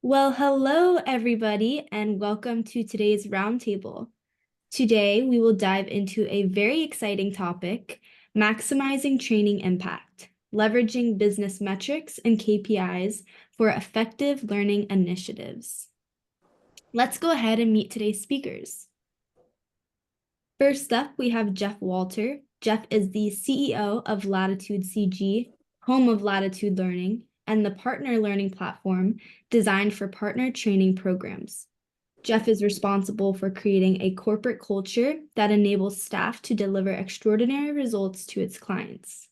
Well, hello everybody, and welcome to today's roundtable. Today, we will dive into a very exciting topic, maximizing training impact, leveraging business metrics and KPIs for effective learning initiatives. Let's go ahead and meet today's speakers. First up, we have Jeff Walter. Jeff is the CEO of Latitude CG, home of Latitude Learning, and the partner learning platform designed for partner training programs. Jeff is responsible for creating a corporate culture that enables staff to deliver extraordinary results to its clients.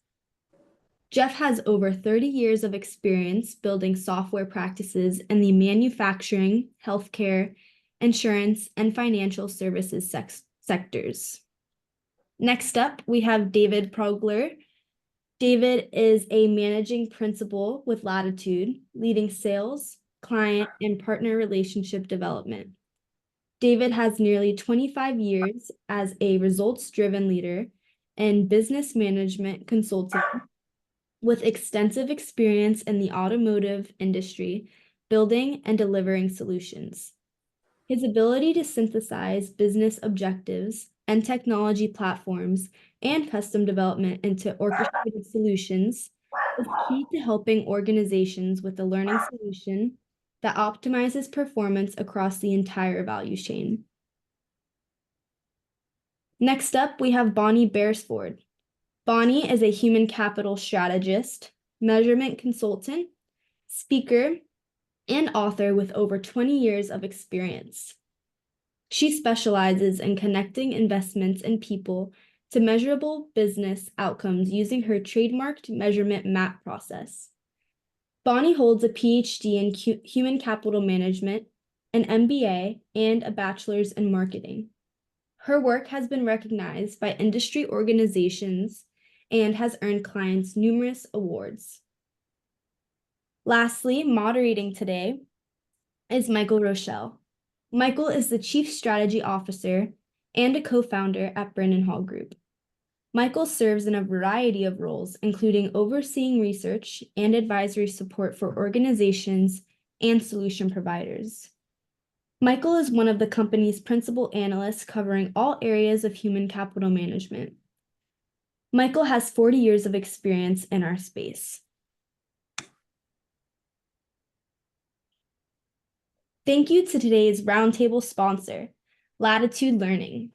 Jeff has over 30 years of experience building software practices in the manufacturing, healthcare, insurance, and financial services sectors. Next up, we have David Proegler. David is a managing principal with Latitude, leading sales, client, and partner relationship development. David has nearly 25 years as a results-driven leader and business management consultant with extensive experience in the automotive industry, building and delivering solutions. His ability to synthesize business objectives and technology platforms and custom development into orchestrated solutions is key to helping organizations with a learning solution that optimizes performance across the entire value chain. Next up, we have Bonnie Beresford. Bonnie is a human capital strategist, measurement consultant, speaker, and author with over 20 years of experience. She specializes in connecting investments and people to measurable business outcomes using her trademarked measurement map process. Bonnie holds a PhD in human capital management, an MBA, and a bachelor's in marketing. Her work has been recognized by industry organizations and has earned clients numerous awards. Lastly, moderating today is Michael Rochelle. Michael is the Chief Strategy Officer and a co-founder at Brandon Hall Group. Michael serves in a variety of roles, including overseeing research and advisory support for organizations and solution providers. Michael is one of the company's principal analysts covering all areas of human capital management. Michael has 40 years of experience in our space. Thank you to today's roundtable sponsor, Latitude Learning.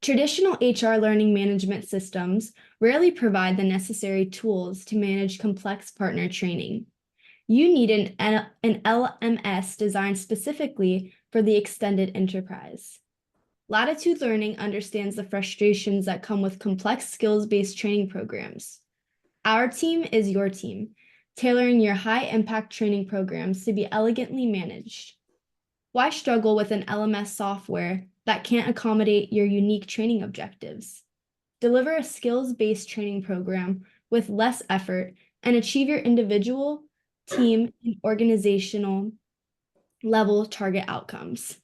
Traditional HR learning management systems rarely provide the necessary tools to manage complex partner training. You need an LMS designed specifically for the extended enterprise. Latitude Learning understands the frustrations that come with complex skills-based training programs. Our team is your team, tailoring your high-impact training programs to be elegantly managed. Why struggle with an LMS software that can't accommodate your unique training objectives? Deliver a skills-based training program with less effort and achieve your individual, team, and organizational level target outcomes.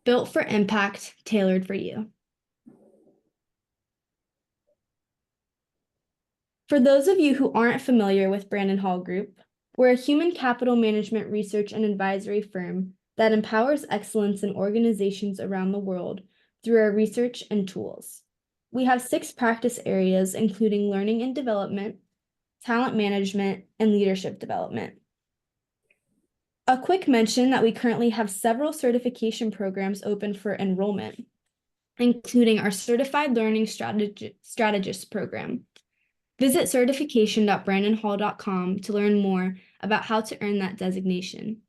Built for impact, tailored for you. For those of you who aren't familiar with Brandon Hall Group, we're a human capital management research and advisory firm that empowers excellence in organizations around the world through our research and tools. We have 6 practice areas, including learning and development, talent management, and leadership development. A quick mention that we currently have several certification programs open for enrollment, including our Certified Learning Strategist program. Visit certification.brandonhall.com to learn more about how to earn that designation.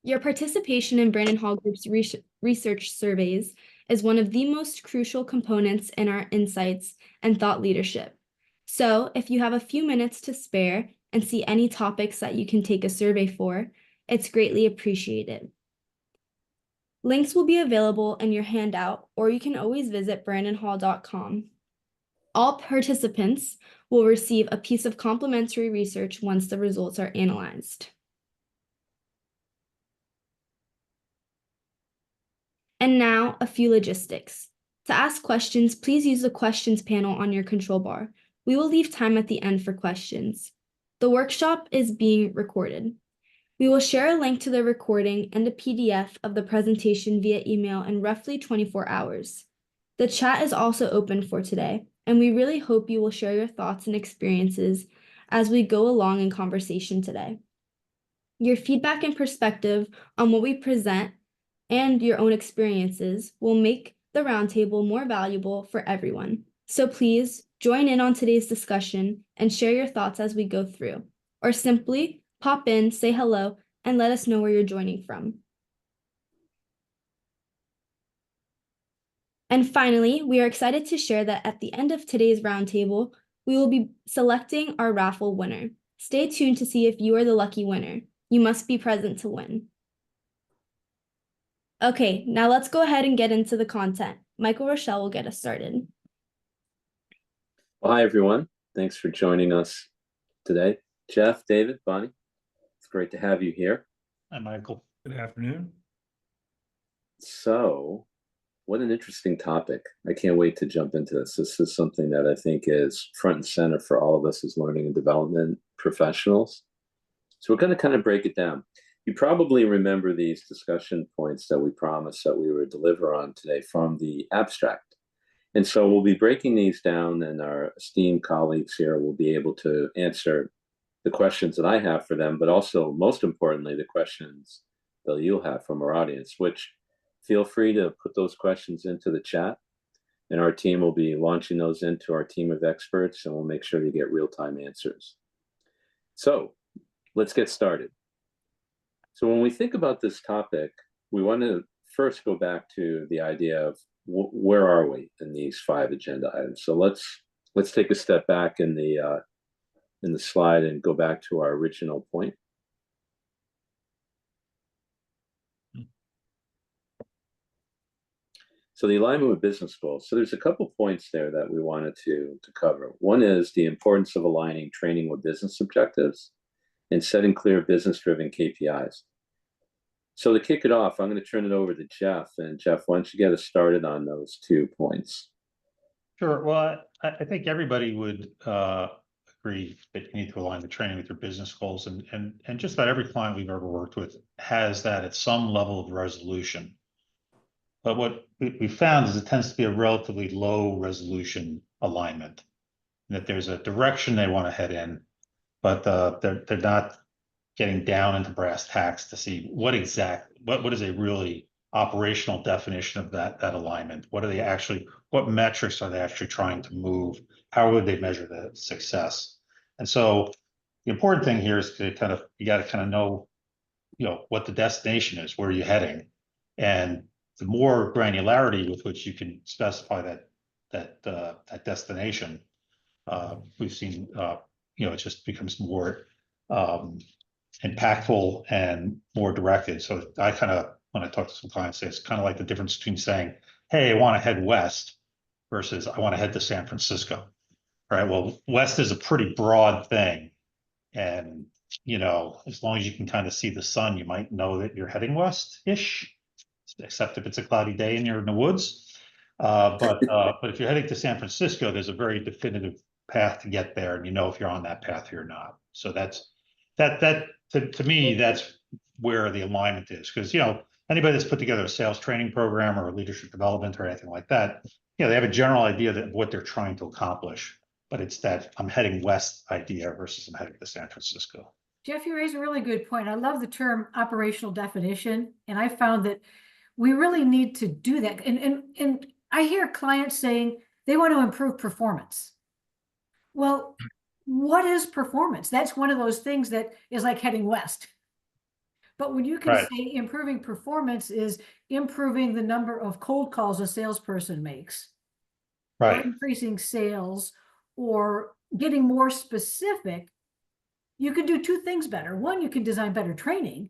Your participation in Brandon Hall Group's research surveys is one of the most crucial components in our insights and thought leadership. So if you have a few minutes to spare and see any topics that you can take a survey for, it's greatly appreciated. Links will be available in your handout, or you can always visit brandonhall.com. All participants will receive a piece of complimentary research once the results are analyzed. And now, a few logistics. To ask questions, please use the questions panel on your control bar. We will leave time at the end for questions. The workshop is being recorded. We will share a link to the recording and a PDF of the presentation via email in roughly 24 hours. The chat is also open for today, and we really hope you will share your thoughts and experiences as we go along in conversation today. Your feedback and perspective on what we present and your own experiences will make the roundtable more valuable for everyone. So please join in on today's discussion and share your thoughts as we go through, or simply pop in, say hello, and let us know where you're joining from. And finally, we are excited to share that at the end of today's roundtable, we will be selecting our raffle winner. Stay tuned to see if you are the lucky winner. You must be present to win. Okay, now let's go ahead and get into the content. Michael Rochelle will get us started. Well, hi, everyone. Thanks for joining us today. Jeff, David, Bonnie, it's great to have you here. Hi, Michael. Good afternoon. So, what an interesting topic. I can't wait to jump into this. This is something that I think is front and center for all of us as learning and development professionals. So we're going to kind of break it down. You probably remember these discussion points that we promised that we would deliver on today from the abstract. And so we'll be breaking these down, and our esteemed colleagues here will be able to answer the questions that I have for them, but also, most importantly, the questions that you'll have from our audience, which feel free to put those questions into the chat, and our team will be launching those into our team of experts, and we'll make sure you get real-time answers. So let's get started. So when we think about this topic, we want to first go back to the idea of where are we in these 5 agenda items. So let's take a step back in the slide and go back to our original point. So the alignment with business goals. So there's a couple points there that we wanted to cover. One is the importance of aligning training with business objectives and setting clear business-driven KPIs. So to kick it off, I'm going to turn it over to Jeff. And Jeff, why don't you get us started on those 2 points? Sure. Well, I think everybody would agree that you need to align the training with your business goals. And just about every client we've ever worked with has that at some level of resolution. But what we found is it tends to be a relatively low resolution alignment, that there's a direction they want to head in, but they're not getting down into brass tacks to see what is a really operational definition of that alignment. What metrics are they actually trying to move? How would they measure the success? And so the important thing here is to you got to kind of know, what the destination is, where you're heading. And the more granularity with which you can specify that destination, we've seen, it just becomes more impactful and more directed. So I kind of, when I talk to some clients, say it's kind of like the difference between saying, hey, I want to head west versus I want to head to San Francisco. All right. Well, west is a pretty broad thing. And, as long as you can kind of see the sun, you might know that you're heading west-ish, except if it's a cloudy day and you're in the woods. But if you're heading to San Francisco, there's a very definitive path to get there, and if you're on that path or not. So that's to me, that's where the alignment is, because anybody that's put together a sales training program or a leadership development or anything like that, they have a general idea of what they're trying to accomplish, but it's that I'm heading west idea versus I'm heading to San Francisco. Jeff, you raised a really good point. I love the term operational definition, and I found that we really need to do that. And I hear clients saying they want to improve performance. Well, what is performance? That's one of those things that is like heading west. But when you can say improving performance is improving the number of cold calls a salesperson makes, or increasing sales, or getting more specific, you can do 2 things better. One, you can design better training.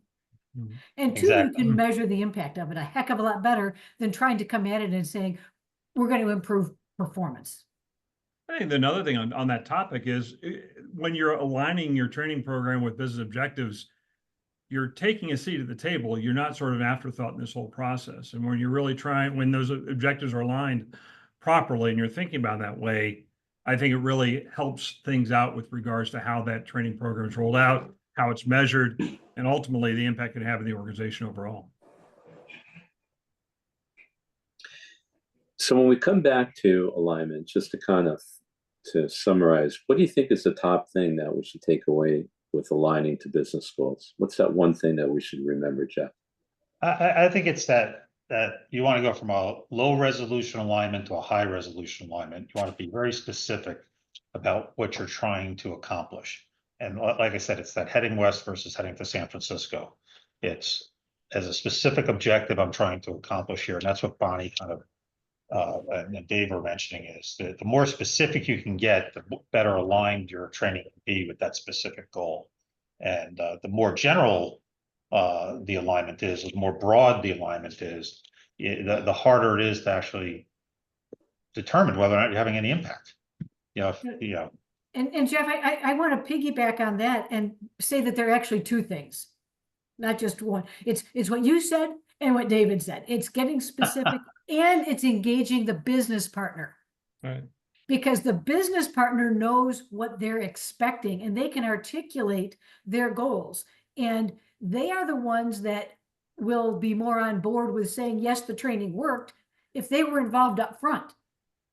And 2, you can measure the impact of it a heck of a lot better than trying to come at it and saying, we're going to improve performance. I think another thing on that topic is when you're aligning your training program with business objectives, you're taking a seat at the table. You're not sort of an afterthought in this whole process. And when you're really when those objectives are aligned properly and you're thinking about it that way, I think it really helps things out with regards to how that training program is rolled out, how it's measured, and ultimately the impact it can have in the organization overall. So when we come back to alignment, just to kind of to summarize, what do you think is the top thing that we should take away with aligning to business goals? What's that one thing that we should remember, Jeff? I think it's that you want to go from a low resolution alignment to a high resolution alignment. You want to be very specific about what you're trying to accomplish. And like I said, it's that heading west versus heading to San Francisco. It's as a specific objective I'm trying to accomplish here. And that's what Bonnie kind of and Dave were mentioning, is that the more specific you can get, the better aligned your training can be with that specific goal. And the more general the alignment is, the more broad the alignment is, the harder it is to actually determine whether or not you're having any impact. And Jeff, I want to piggyback on that and say that there are actually two things, not just one. It's what you said and what David said. It's getting specific and it's engaging the business partner. Right. Because the business partner knows what they're expecting and they can articulate their goals. And they are the ones that will be more on board with saying, yes, the training worked, if they were involved up front.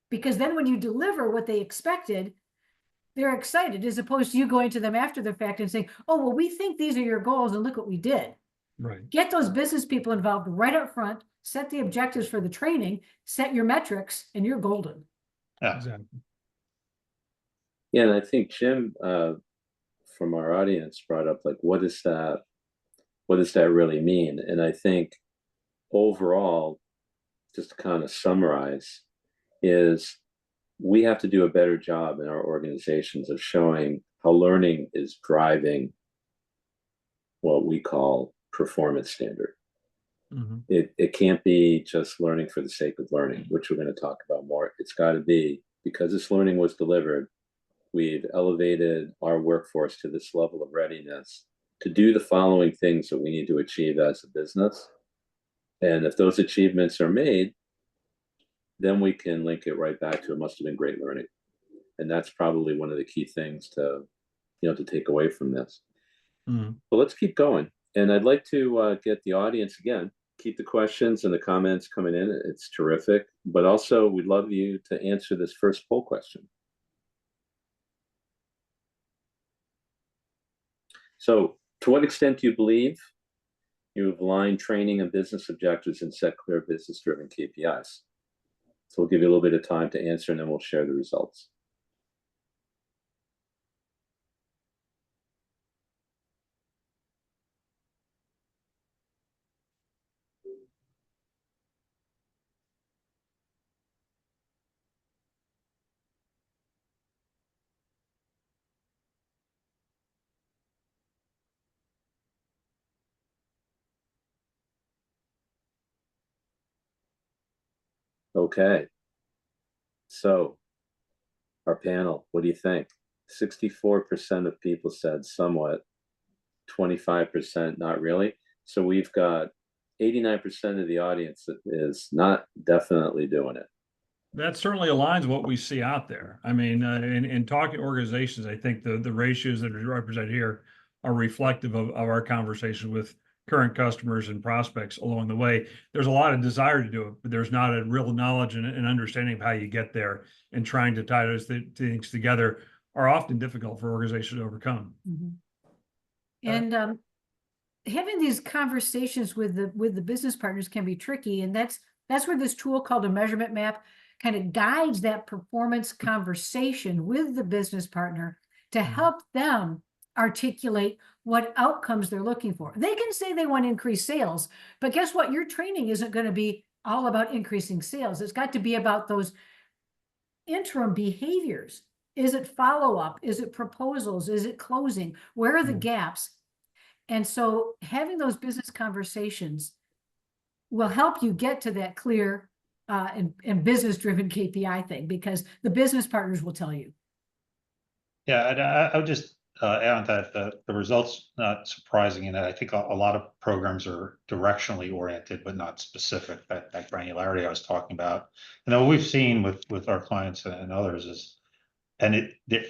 Because then when you deliver what they expected, they're excited, as opposed to you going to them after the fact and saying, oh, well, we think these are your goals and look what we did. Right. Get those business people involved right up front, set the objectives for the training, set your metrics, and you're golden. Yeah. Exactly. Yeah, and I think Jim from our audience brought up, like, what does that really mean? And I think overall, just to kind of summarize, is we have to do a better job in our organizations of showing how learning is driving what we call performance standard. Mm-hmm. It can't be just learning for the sake of learning, which we're going to talk about more. It's got to be, because this learning was delivered, we've elevated our workforce to this level of readiness to do the following things that we need to achieve as a business. And if those achievements are made, then we can link it right back to it must have been great learning. And that's probably one of the key things to take away from this. Mm-hmm. But let's keep going. And I'd like to get the audience again, keep the questions and the comments coming in. It's terrific. But also, we'd love you to answer this first poll question. So, to what extent do you believe you have aligned training and business objectives and set clear business-driven KPIs? So we'll give you a little bit of time to answer, and then we'll share the results. Okay. So, our panel, what do you think? 64% of people said somewhat, 25% not really. So we've got 89% of the audience that is not definitely doing it. That certainly aligns what we see out there. I mean, in talking to organizations, I think the ratios that are represented here are reflective of our conversation with current customers and prospects along the way. There's a lot of desire to do it, but there's not a real knowledge and understanding of how you get there, and trying to tie those things together are often difficult for organizations to overcome. Mm-hmm. And having these conversations with the business partners can be tricky, and that's where this tool called a measurement map kind of guides that performance conversation with the business partner to help them articulate what outcomes they're looking for. They can say they want to increase sales, but guess what? Your training isn't going to be all about increasing sales. It's got to be about those interim behaviors. Is it follow-up? Is it proposals? Is it closing? Where are the gaps? And so having those business conversations will help you get to that clear and business-driven KPI thing, because the business partners will tell you. Yeah, and I would just add on that the results, not surprising in that I think a lot of programs are directionally oriented, but not specific, that granularity I was talking about. And what we've seen with our clients and others is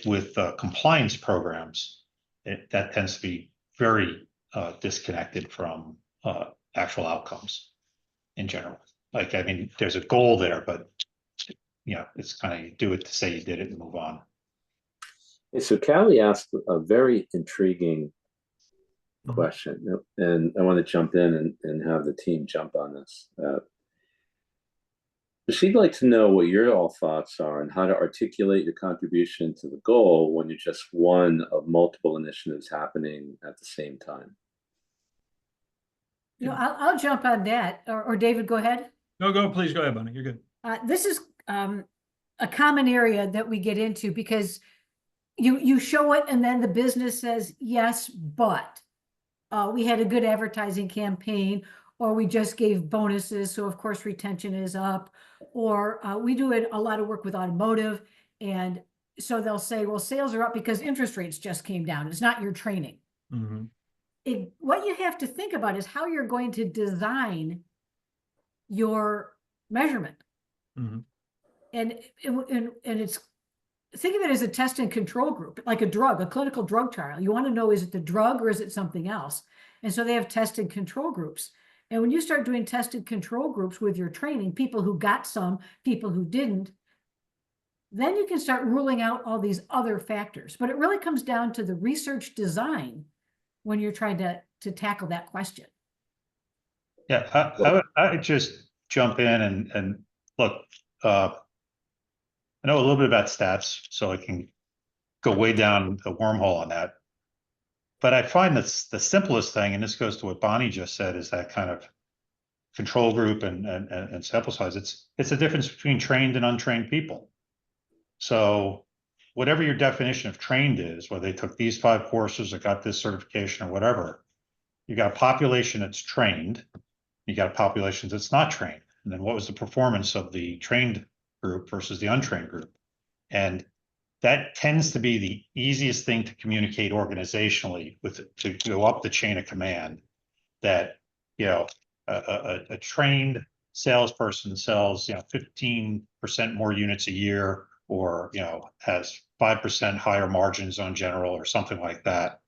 with compliance programs, that tends to be very disconnected from actual outcomes in general. Like, I mean, there's a goal there, but it's kind of, you do it to say you did it and move on. Hey, so Callie asked a very intriguing question, and I want to jump in and have the team jump on this. She'd like to know what your all thoughts are on how to articulate your contribution to the goal when you're just one of multiple initiatives happening at the same time. I'll jump on that, or David, go ahead. No, please go ahead, Bonnie. You're good. This is a common area that we get into, because you show it and then the business says, yes, but we had a good advertising campaign, or we just gave bonuses, so of course retention is up, or we do a lot of work with automotive, and so they'll say, well, sales are up because interest rates just came down. It's not your training. Mm-hmm. What you have to think about is how you're going to design your measurement. Mm-hmm. And it's, think of it as a test and control group, like a drug, a clinical drug trial. You want to know, is it the drug or is it something else? And so they have test and control groups. And when you start doing test and control groups with your training, people who got some, people who didn't, then you can start ruling out all these other factors. But it really comes down to the research design when you're trying to tackle that question. Yeah, I would just jump in and look, I know a little bit about stats, so I can go way down the wormhole on that. But I find that the simplest thing, and this goes to what Bonnie just said, is that kind of control group and sample size. It's the difference between trained and untrained people. So whatever your definition of trained is, whether they took these 5 courses or got this certification or whatever, you got a population that's trained, you got a population that's not trained. And then what was the performance of the trained group versus the untrained group? And that tends to be the easiest thing to communicate organizationally, to go up the chain of command, that a trained salesperson sells 15% more units a year, or has 5% higher margins on general, or something like that.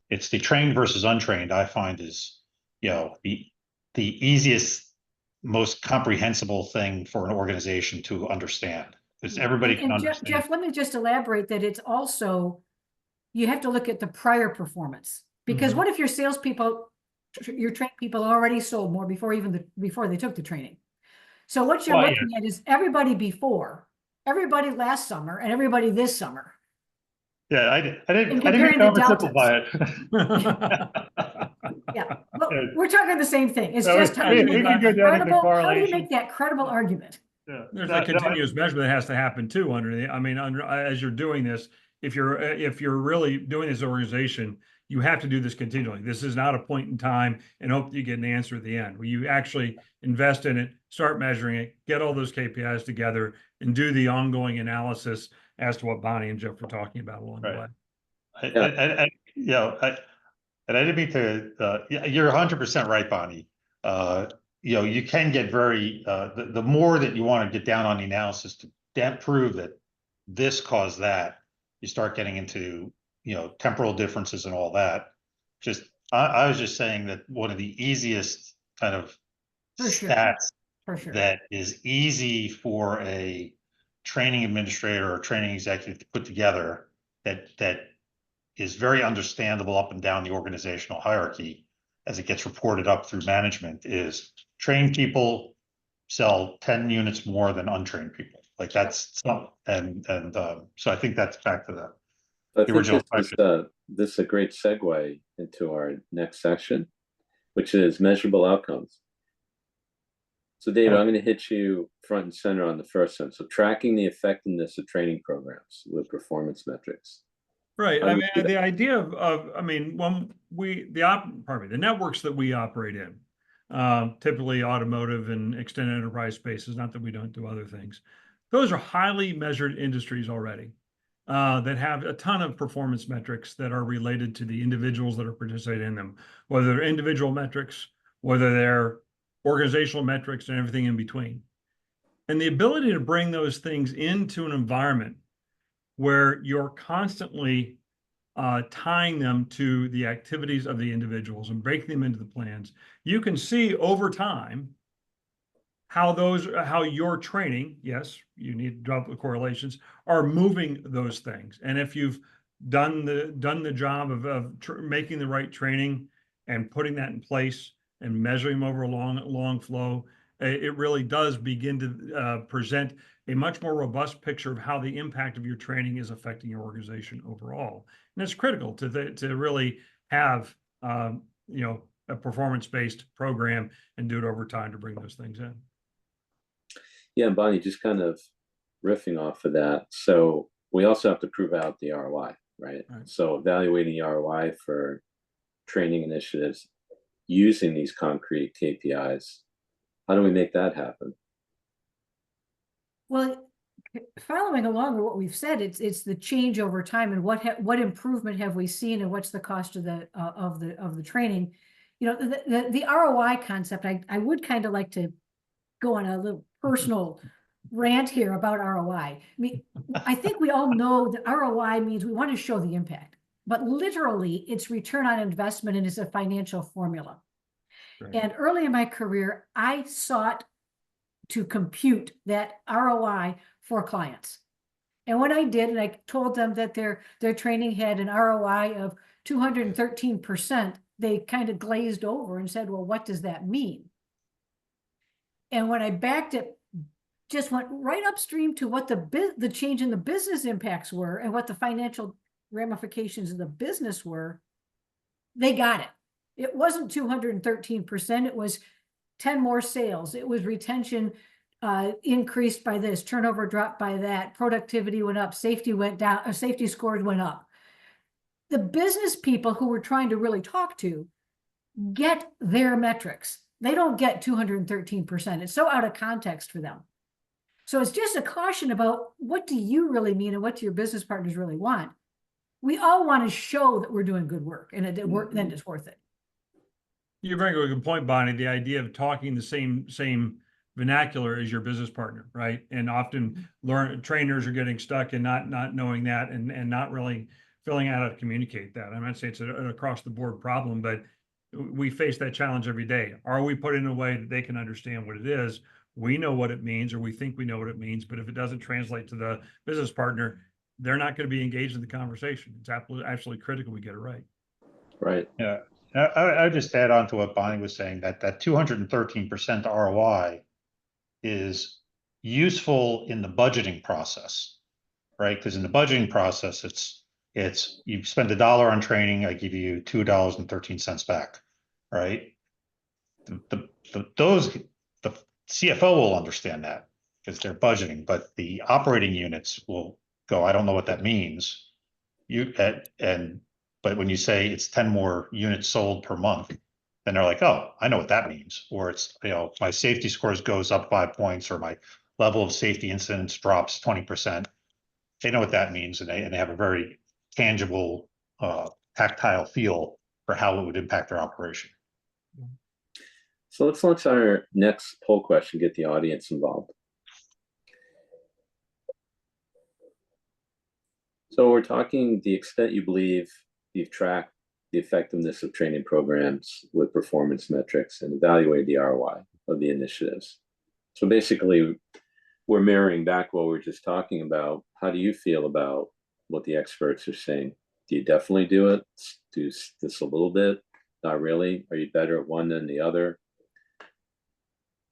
It's the trained versus untrained, I find, is the easiest, most comprehensible thing for an organization to understand, because everybody can understand. Jeff, let me just elaborate that it's also, you have to look at the prior performance, because what if your salespeople, your trained people already sold more before they took the training? So what you're looking at is everybody before, everybody last summer, and everybody this summer. Yeah, I didn't oversimplify it. Yeah, but we're talking the same thing. It's just how do do you make that credible argument? Yeah. There's a continuous measurement that has to happen too as you're doing this. If you're really doing this organization, you have to do this continually. This is not a point in time and hope that you get an answer at the end. Where you actually invest in it, start measuring it, get all those KPIs together, and do the ongoing analysis as to what Bonnie and Jeff were talking about along the way. And I didn't mean to. You're 100% right, Bonnie. You can get very the more that you want to get down on the analysis to prove that this caused that, you start getting into temporal differences and all that. I was just saying that one of the easiest kind of stats that is easy for a training administrator or training executive to put together, that is very understandable up and down the organizational hierarchy as it gets reported up through management, is trained people sell 10 units more than untrained people. Like, that's so I think that's back to the original question. This is a great segue into our next section, which is measurable outcomes. So David, I'm going to hit you front and center on the first one. So tracking the effectiveness of training programs with performance metrics. Right. I mean, the idea when the networks that we operate in, typically automotive and extended enterprise spaces, not that we don't do other things, those are highly measured industries already, that have a ton of performance metrics that are related to the individuals that are participating in them, whether they're individual metrics, whether they're organizational metrics, and everything in between. And the ability to bring those things into an environment where you're constantly tying them to the activities of the individuals and breaking them into the plans, you can see over time how your training, yes, you need to drop the correlations, are moving those things. And if you've done the job of making the right training and putting that in place and measuring them over a long flow, it really does begin to present a much more robust picture of how the impact of your training is affecting your organization overall. And it's critical to really have a performance-based program and do it over time to bring those things in. Yeah, and Bonnie, just kind of riffing off of that. So we also have to prove out the ROI, right? So evaluating the ROI for training initiatives using these concrete KPIs, how do we make that happen? Well, following along with what we've said, it's the change over time and what improvement have we seen and what's the cost of the training. You know, the ROI concept, I would kind of like to go on a little personal rant here about ROI. I mean, I think we all know that ROI means we want to show the impact, but literally it's return on investment and it's a financial formula. Right. And early in my career, I sought to compute that ROI for clients. And what I did, and I told them that their training had an ROI of 213%, they kind of glazed over and said, well, what does that mean? And when I backed it, just went right upstream to what the change in the business impacts were and what the financial ramifications of the business were, they got it. It wasn't 213%. It was 10 more sales. It was retention increased by this, turnover dropped by that, productivity went up, safety went down, safety scores went up. The business people who we're trying to really talk to get their metrics. They don't get 213%. It's so out of context for them. So it's just a caution about what do you really mean and what do your business partners really want? We all want to show that we're doing good work and then it's worth it. You bring a good point, Bonnie, the idea of talking the same vernacular as your business partner, right? And often trainers are getting stuck in not knowing that and not really filling out how to communicate that. I'm not saying it's an across the board problem, but we face that challenge every day. Are we put in a way that they can understand what it is? We know what it means, or we think we know what it means, but if it doesn't translate to the business partner, they're not going to be engaged in the conversation. It's absolutely critical we get it right. Right. Yeah. I just add on to what Bonnie was saying, that 213% ROI is useful in the budgeting process, right? Because in the budgeting process, it's you spend $1 on training, I give you $2.13 back, right? The CFO will understand that because they're budgeting, but the operating units will go, I don't know what that means. But when you say it's 10 more units sold per month, then they're like, oh, I know what that means. Or it's, my safety scores goes up 5 points, or my level of safety incidents drops 20%. They know what that means, and they have a very tangible, tactile feel for how it would impact their operation. So let's launch our next poll question, get the audience involved. So we're talking the extent you believe you've tracked the effectiveness of training programs with performance metrics and evaluated the ROI of the initiatives. So basically, we're mirroring back what we were just talking about. How do you feel about what the experts are saying? Do you definitely do it? Do this a little bit? Not really? Are you better at one than the other?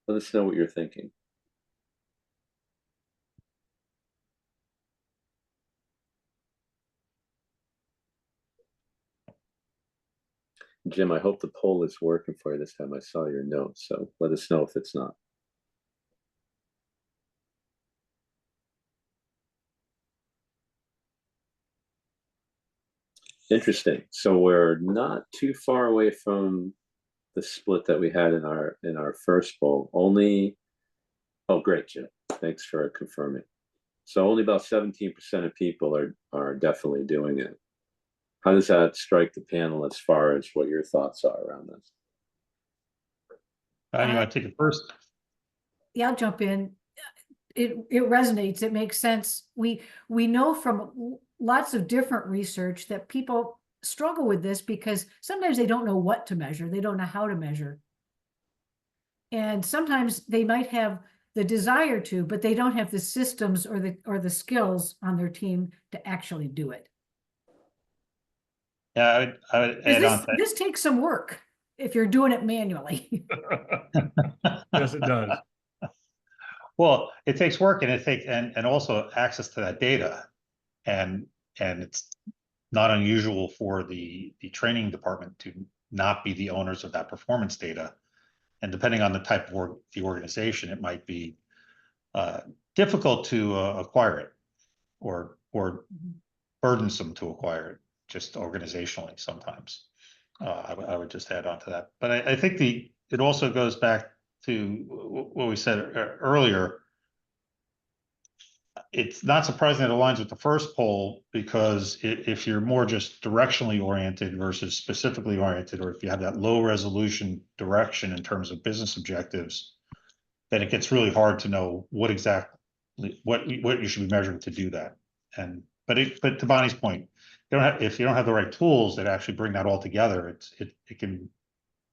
Let us know what you're thinking. Jim, I hope the poll is working for you this time. I saw your note, so let us know if it's not. Interesting. So we're not too far away from the split that we had in our first poll. Only, oh great, Jim. Thanks for confirming. So only about 17% of people are definitely doing it. How does that strike the panel as far as what your thoughts are around this? You want to take it first? Yeah, I'll jump in. it resonates, it makes sense. We know from lots of different research that people struggle with this because sometimes they don't know what to measure, they don't know how to measure. And sometimes they might have the desire to, but they don't have the systems or the skills on their team to actually do it. Yeah, I would add on to that. This takes some work if you're doing it manually. Yes, it does. Well, it takes work, and and also access to that data, and it's not unusual for the training department to not be the owners of that performance data. And depending on the type of the organization, it might be difficult to acquire it, or burdensome to acquire it, just organizationally sometimes. I would just add on to that. But I think it also goes back to what we said earlier. It's not surprising that it aligns with the first poll, because if you're more just directionally oriented versus specifically oriented, or if you have that low resolution direction in terms of business objectives, then it gets really hard to know what exactly what you should be measuring to do that. But to Bonnie's point, if you don't have the right tools that actually bring that all together,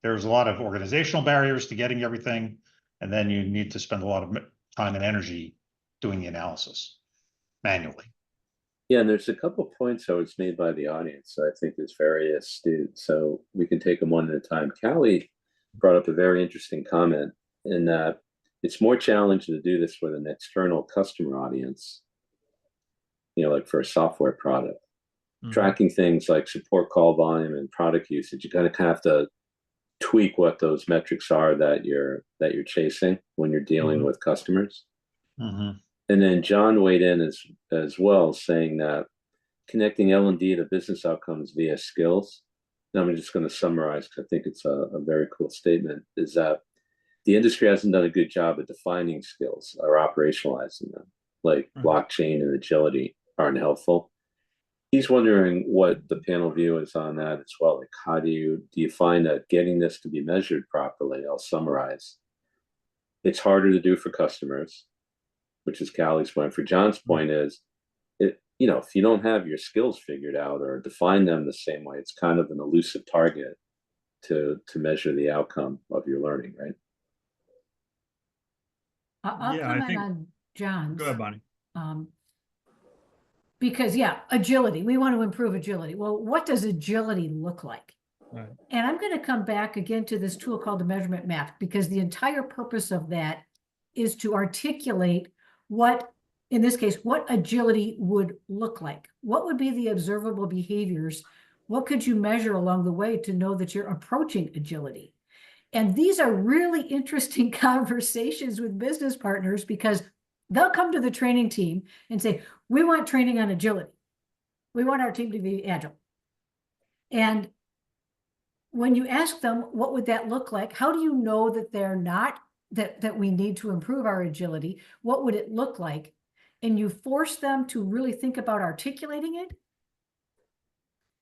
there's a lot of organizational barriers to getting everything, and then you need to spend a lot of time and energy doing the analysis manually. Yeah, and there's a couple of points that was made by the audience that I think is very astute. So we can take them one at a time. Callie brought up a very interesting comment in that it's more challenging to do this with an external customer audience, like for a software product. Mm-hmm. Tracking things like support call volume and product usage, you kind of have to tweak what those metrics are that you're chasing when you're dealing mm-hmm. with customers. Mm-hmm. And then John weighed in as well, saying that connecting L&D to business outcomes via skills, and I'm just going to summarize because I think it's a very cool statement, is that the industry hasn't done a good job at defining skills or operationalizing them, like blockchain and agility aren't helpful. He's wondering what the panel view is on that as well. Like, how do you find that getting this to be measured properly? I'll summarize. It's harder to do for customers, which is Callie's point. For John's point is, if you don't have your skills figured out or define them the same way, it's kind of an elusive target to measure the outcome of your learning, right? I'll comment on John's. Go ahead, Bonnie. Because agility, we want to improve agility. Well, what does agility look like? Right. And I'm going to come back again to this tool called the measurement map, because the entire purpose of that is to articulate what, in this case, what agility would look like. What would be the observable behaviors? What could you measure along the way to know that you're approaching agility? And these are really interesting conversations with business partners, because they'll come to the training team and say, we want training on agility. We want our team to be agile. And when you ask them, what would that look like? How do you know that they're not, that we need to improve our agility? What would it look like? And you force them to really think about articulating it.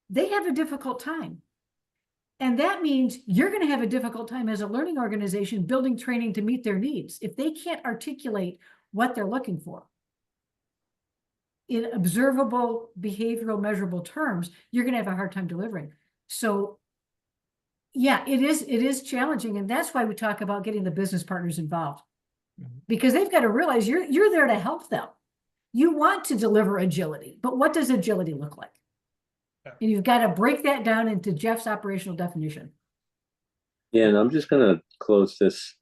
They have a difficult time. And that means you're going to have a difficult time as a learning organization building training to meet their needs. If they can't articulate what they're looking for in observable, behavioral, measurable terms, you're going to have a hard time delivering. So it is challenging. And that's why we talk about getting the business partners involved, because they've got to realize you're there to help them. You want to deliver agility, but what does agility look like? And you've got to break that down into Jeff's operational definition. Yeah, and I'm just going to close this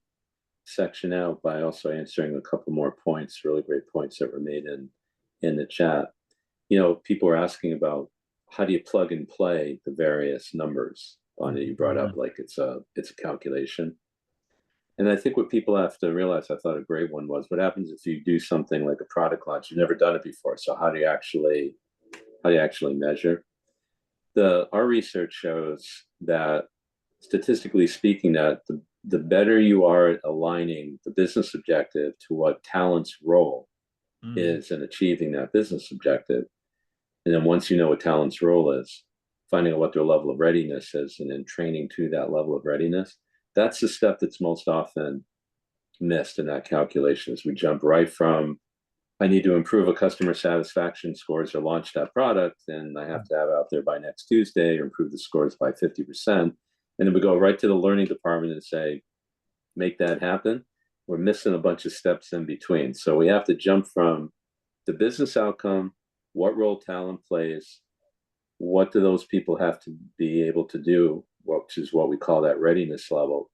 section out by also answering a couple more points, really great points that were made in the chat. People are asking about how do you plug and play the various numbers on it. You brought up like it's a calculation. And I think what people have to realize, I thought a great one was, what happens if you do something like a product launch? You've never done it before. So how do you actually measure? Our research shows that, statistically speaking, that the better you are at aligning the business objective to what talent's role is in achieving that business objective. And then once you know what talent's role is, finding out what their level of readiness is, and then training to that level of readiness, that's the step that's most often missed in that calculation is we jump right from, I need to improve a customer satisfaction scores or launch that product, and I have to have it out there by next Tuesday or improve the scores by 50%. And then we go right to the learning department and say, make that happen. We're missing a bunch of steps in between. So we have to jump from the business outcome, what role talent plays, what do those people have to be able to do, which is what we call that readiness level.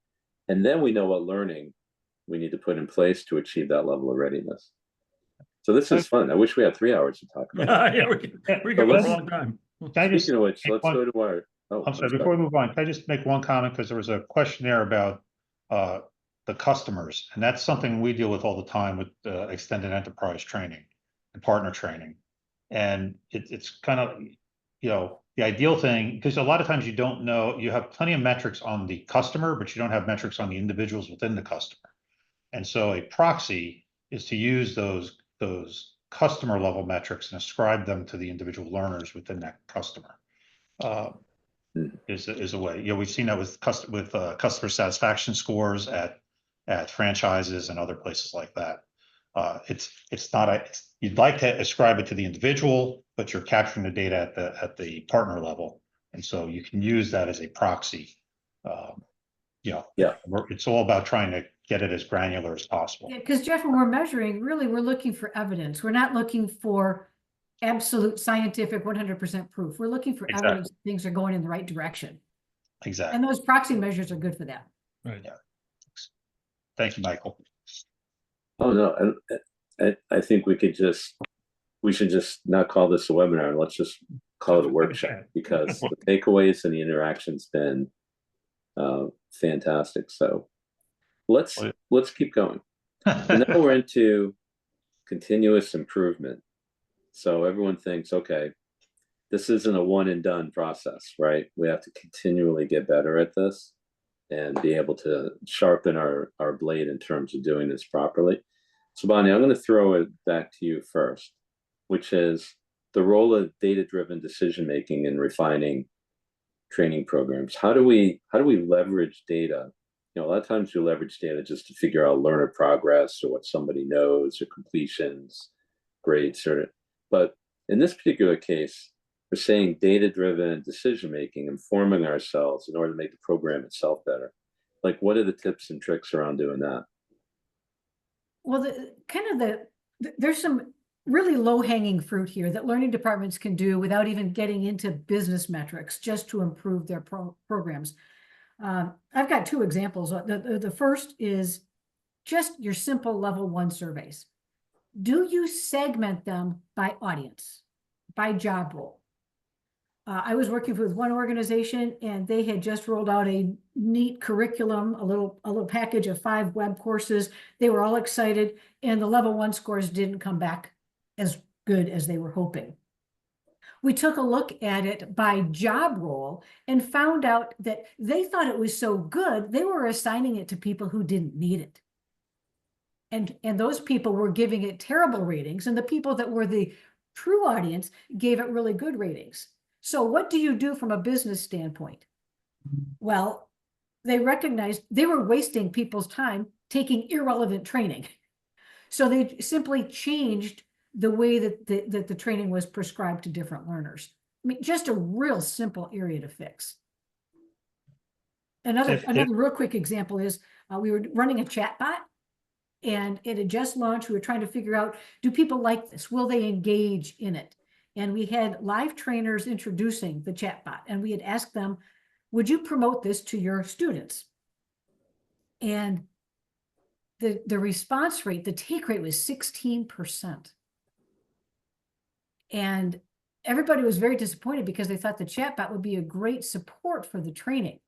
And then we know what learning we need to put in place to achieve that level of readiness. So this is fun. I wish we had 3 hours to talk about it. Yeah, we can go for a long time. Speaking of which, let's go to our. Oh, I'm sorry, before we move on, can I just make one comment? Because there was a question there about the customers, and that's something we deal with all the time with extended enterprise training and partner training. And it's kind of, the ideal thing, because a lot of times you don't know, you have plenty of metrics on the customer, but you don't have metrics on the individuals within the customer. And so a proxy is to use those customer level metrics and ascribe them to the individual learners within that customer. Is a way. We've seen that with customer satisfaction scores at franchises and other places like that. It's not you'd like to ascribe it to the individual, but you're capturing the data at the partner level, and so you can use that as a proxy. It's all about trying to get it as granular as possible. Yeah, because Jeff, when we're measuring, really, we're looking for evidence. We're not looking for absolute scientific 100% proof. We're looking for evidence that things are going in the right direction. Exactly. And those proxy measures are good for that. Right. Yeah. Thank you, Michael. Oh no, I think we should just not call this a webinar. Let's just call it a workshop, because the takeaways and the interaction's been fantastic. So let's keep going. So now we're into continuous improvement. So everyone thinks, okay, this isn't a one and done process, right? We have to continually get better at this and be able to sharpen our blade in terms of doing this properly. So Bonnie, I'm going to throw it back to you first, which is the role of data-driven decision-making in refining training programs. How do we leverage data? A lot of times we leverage data just to figure out learner progress or what somebody knows or completions, grades, but in this particular case, we're saying data-driven decision-making, informing ourselves in order to make the program itself better. Like, what are the tips and tricks around doing that? Well, there's some really low-hanging fruit here that learning departments can do without even getting into business metrics, just to improve their programs. I've got 2 examples. The first is just your simple level 1 surveys. Do you segment them by audience, by job role? I was working with one organization, and they had just rolled out a neat curriculum, a little package of 5 web courses. They were all excited, and the level 1 scores didn't come back as good as they were hoping. We took a look at it by job role and found out that they thought it was so good, they were assigning it to people who didn't need it. And those people were giving it terrible ratings, and the people that were the true audience gave it really good ratings. So what do you do from a business standpoint? Well, they recognized they were wasting people's time taking irrelevant training. So they simply changed the way that the training was prescribed to different learners. I mean, just a real simple area to fix. Another real quick example is we were running a chat bot, and it had just launched. We were trying to figure out, do people like this? Will they engage in it? And we had live trainers introducing the chatbot, and we had asked them, would you promote this to your students? And the response rate, the take rate was 16%. And everybody was very disappointed because they thought the chatbot would be a great support for the training.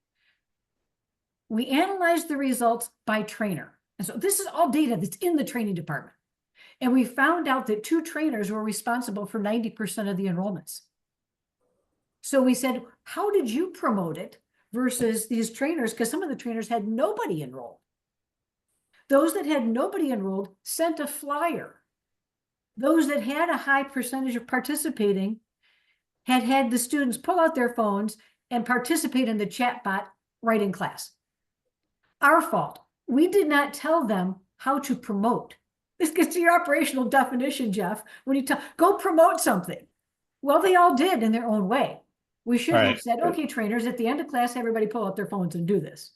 We analyzed the results by trainer. And so this is all data that's in the training department. And we found out that 2 trainers were responsible for 90% of the enrollments. So we said, how did you promote it versus these trainers? Because some of the trainers had nobody enrolled. Those that had nobody enrolled sent a flyer. Those that had a high percentage of participating had the students pull out their phones and participate in the chat bot right in class. Our fault. We did not tell them how to promote. This gets to your operational definition, Jeff. When you go promote something. Well, they all did in their own way. We should have Right. said, okay, trainers, at the end of class, everybody pull out their phones and do this.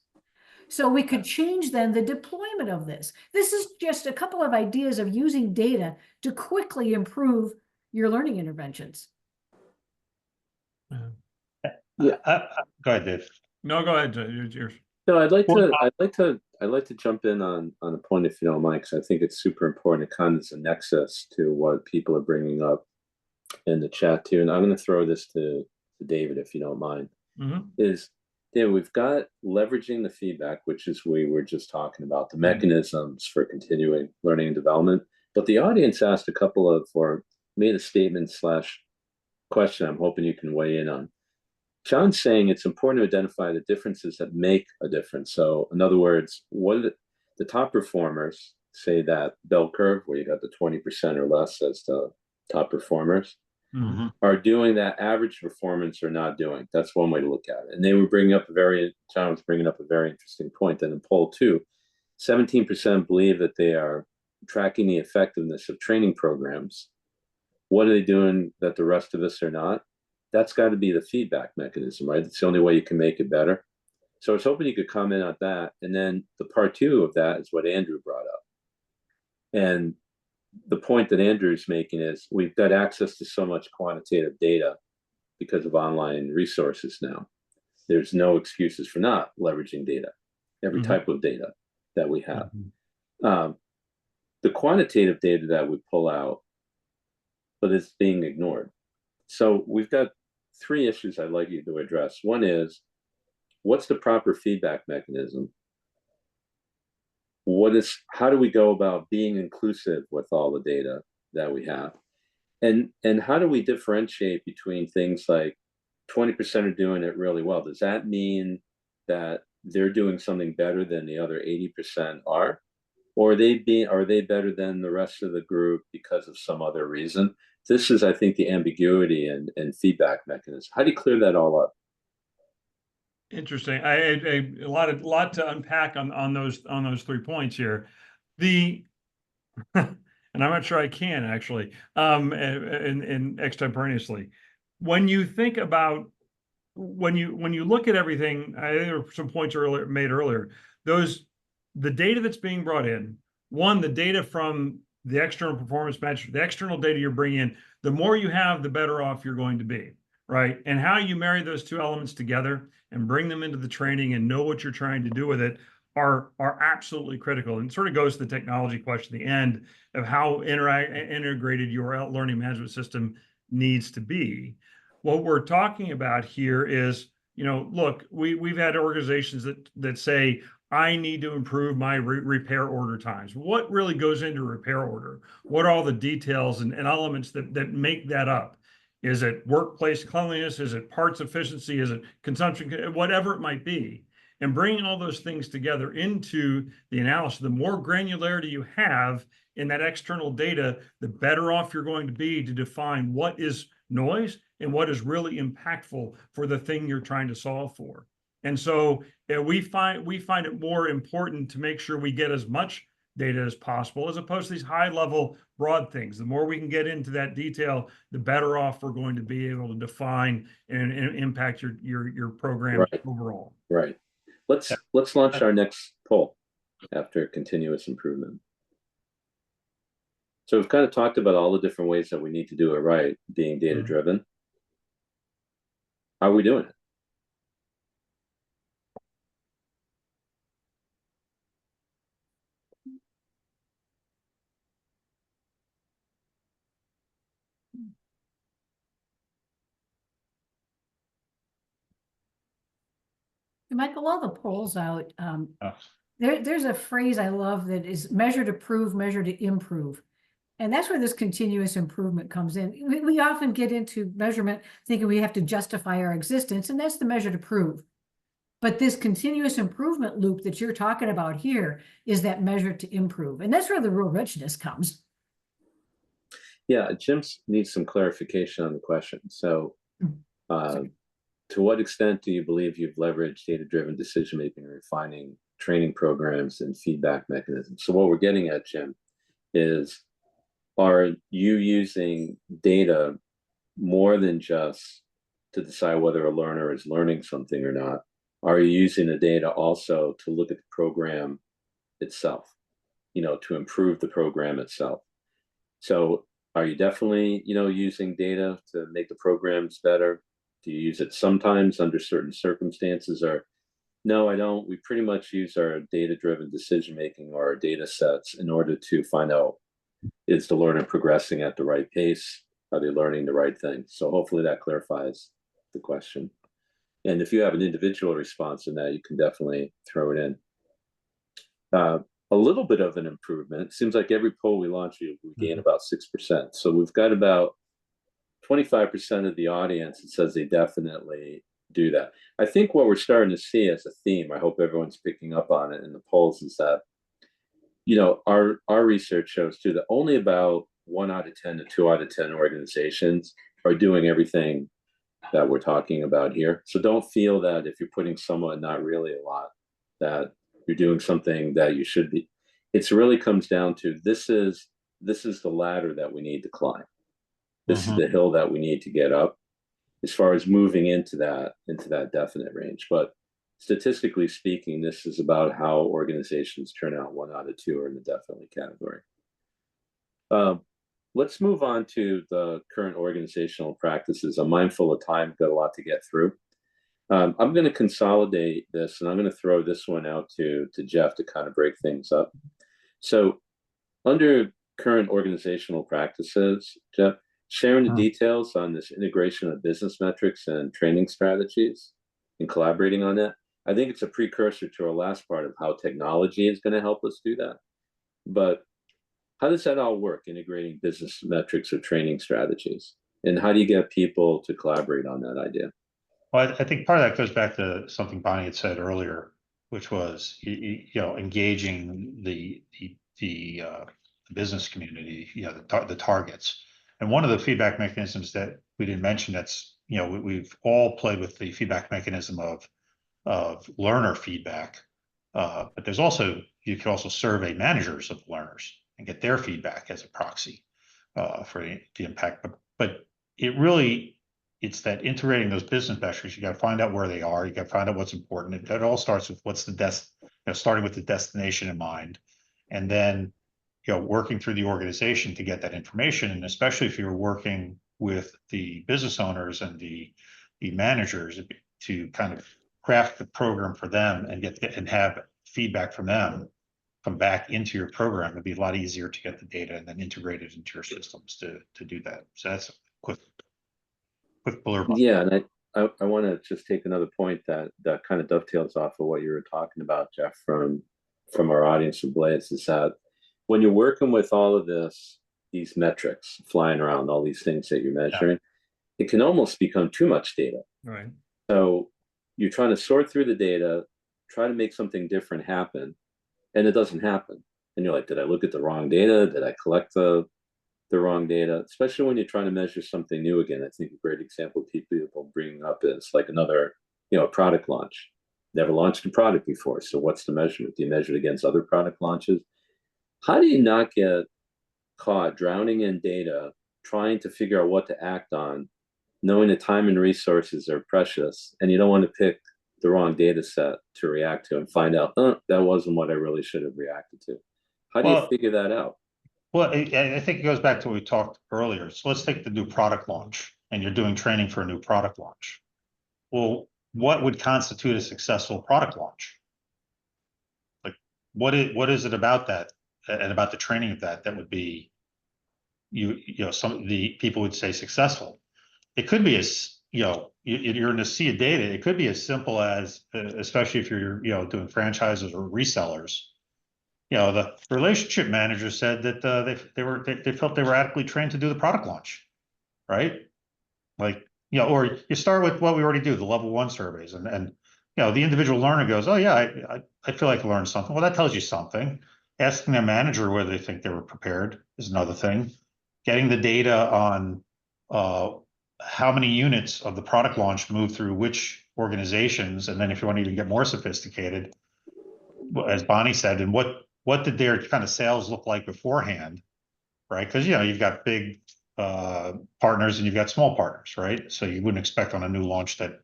So we could change then the deployment of this. This is just a couple of ideas of using data to quickly improve your learning interventions. Yeah. Go ahead, Dave. No, go ahead. It's yours. No, I'd like to jump in on a point, if you don't mind, because I think it's super important. It kind of is a nexus to what people are bringing up in the chat too. And I'm going to throw this to David, if you don't mind. Is we've got leveraging the feedback, which is we were just talking about the mechanisms for continuing learning and development. But the audience asked a couple of, or made a statement / question I'm hoping you can weigh in on. John's saying it's important to identify the differences that make a difference. So in other words, what the top performers say, that bell curve where you got the 20% or less as the top performers are doing that average performance or not doing. That's one way to look at it. And they were bringing up John was bringing up a very interesting point that in poll 2, 17% believe that they are tracking the effectiveness of training programs. What are they doing that the rest of us are not? That's got to be the feedback mechanism, right? It's the only way you can make it better. So I was hoping you could comment on that. And then the part 2 of that is what Andrew brought up. And the point that Andrew's making is we've got access to so much quantitative data because of online resources now. There's no excuses for not leveraging data, every type of data that we have. The quantitative data that we pull out, but it's being ignored. So we've got 3 issues I'd like you to address. One is, what's the proper feedback mechanism? How do we go about being inclusive with all the data that we have? And how do we differentiate between things like 20% are doing it really well? Does that mean that they're doing something better than the other 80% are? Or are they better than the rest of the group because of some other reason? This is, I think, the ambiguity and feedback mechanism. How do you clear that all up? Interesting. A lot to unpack on those 3 points here. And I'm not sure I can actually, in extemporaneously. When you think about when you look at everything, I think there were some points made earlier. The data that's being brought in, the data from the external performance measure, the external data you're bringing in, the more you have, the better off you're going to be, right? And how you marry those 2 elements together and bring them into the training and know what you're trying to do with it are absolutely critical. And sort of goes to the technology question at the end of how integrated your learning management system needs to be. What we're talking about here is, look, we've had organizations that say, I need to improve my repair order times. What really goes into a repair order? What are all the details and elements that make that up? Is it workplace cleanliness? Is it parts efficiency? Is it consumption? Whatever it might be. And bringing all those things together into the analysis, the more granularity you have in that external data, the better off you're going to be to define what is noise and what is really impactful for the thing you're trying to solve for. And so we find it more important to make sure we get as much data as possible, as opposed to these high-level broad things. The more we can get into that detail, the better off we're going to be able to define and impact your program overall. Right. Let's launch our next poll after continuous improvement. So we've kind of talked about all the different ways that we need to do it right, being data-driven. How are we doing it? Michael, while the poll's out, there's a phrase I love that is measure to prove, measure to improve. And that's where this continuous improvement comes in. We often get into measurement thinking we have to justify our existence, and that's the measure to prove. But this continuous improvement loop that you're talking about here is that measure to improve. And that's where the real richness comes. Yeah, Jim needs some clarification on the question. So to what extent do you believe you've leveraged data-driven decision-making and refining training programs and feedback mechanisms. So what we're getting at, Jim, is are you using data more than just to decide whether a learner is learning something or not? Are you using the data also to look at the program itself, to improve the program itself? So are you definitely, using data to make the programs better? Do you use it sometimes under certain circumstances? Or no, I don't. We pretty much use our data-driven decision-making or our data sets in order to find out, is the learner progressing at the right pace? Are they learning the right thing? So hopefully that clarifies the question. And if you have an individual response in that, you can definitely throw it in. A little bit of an improvement. Seems like every poll we launch, we gain about 6%. So we've got about 25% of the audience that says they definitely do that. I think what we're starting to see as a theme, I hope everyone's picking up on it in the polls, is that, our research shows too that only about 1 out of 10 to 2 out of 10 organizations are doing everything that we're talking about here. So don't feel that if you're putting somewhat, not really a lot, that you're doing something that you should be. It really comes down to this is the ladder that we need to climb. This is the hill that we need to get up as far as moving into that definite range. But statistically speaking, this is about how organizations turn out. 1 out of 2 are in the definitely category. Let's move on to the current organizational practices. I'm mindful of time, got a lot to get through. I'm going to consolidate this, and I'm going to throw this one out to Jeff to kind of break things up. So under current organizational practices, Jeff, sharing the details on this integration of business metrics and training strategies and collaborating on that. I think it's a precursor to our last part of how technology is going to help us do that. But how does that all work, integrating business metrics or training strategies? And how do you get people to collaborate on that idea? Well, I think part of that goes back to something Bonnie had said earlier, which was, engaging the business community, the targets. And one of the feedback mechanisms that we didn't mention, that's, we've all played with the feedback mechanism of learner feedback. But there's also, you can also survey managers of learners and get their feedback as a proxy for the impact. But it's that integrating those business metrics. You got to find out where they are. You got to find out what's important. It all starts with what's the starting with the destination in mind, and then working through the organization to get that information. And especially if you're working with the business owners and the managers to kind of craft the program for them and have feedback from them come back into your program, it'd be a lot easier to get the data and then integrate it into your systems to do that. So that's a quick blurb. Yeah, and I want to just take another point that kind of dovetails off of what you were talking about, Jeff, from our audience of Blaze, is that when you're working with all of these metrics flying around, all these things that you're measuring, it can almost become too much data. Right. So you're trying to sort through the data, try to make something different happen, and it doesn't happen. And you're like, did I look at the wrong data? Did I collect the wrong data? Especially when you're trying to measure something new again. I think a great example people bring up is like another, product launch. Never launched a product before. So what's the measurement? Do you measure it against other product launches? How do you not get caught drowning in data, trying to figure out what to act on, knowing that time and resources are precious, and you don't want to pick the wrong data set to react to and find out, that wasn't what I really should have reacted to? How do you figure that out? Well, I think it goes back to what we talked earlier. So let's take the new product launch, and you're doing training for a new product launch. Well, what would constitute a successful product launch? Like, what is it about that and about the training of that would be, some of the people would say successful? It could be you're in a sea of data. It could be as simple as, especially if you're, doing franchises or resellers. The relationship manager said that they felt they were adequately trained to do the product launch, right? Like, or you start with what we already do, the level 1 surveys, and the individual learner goes, oh yeah, I feel like I learned something. Well, that tells you something. Asking their manager whether they think they were prepared is another thing. Getting the data on how many units of the product launch move through which organizations, and then if you want to even get more sophisticated, as Bonnie said, and what did their kind of sales look like beforehand, right? Because, you know, you've got big partners and you've got small partners, right? So you wouldn't expect on a new launch that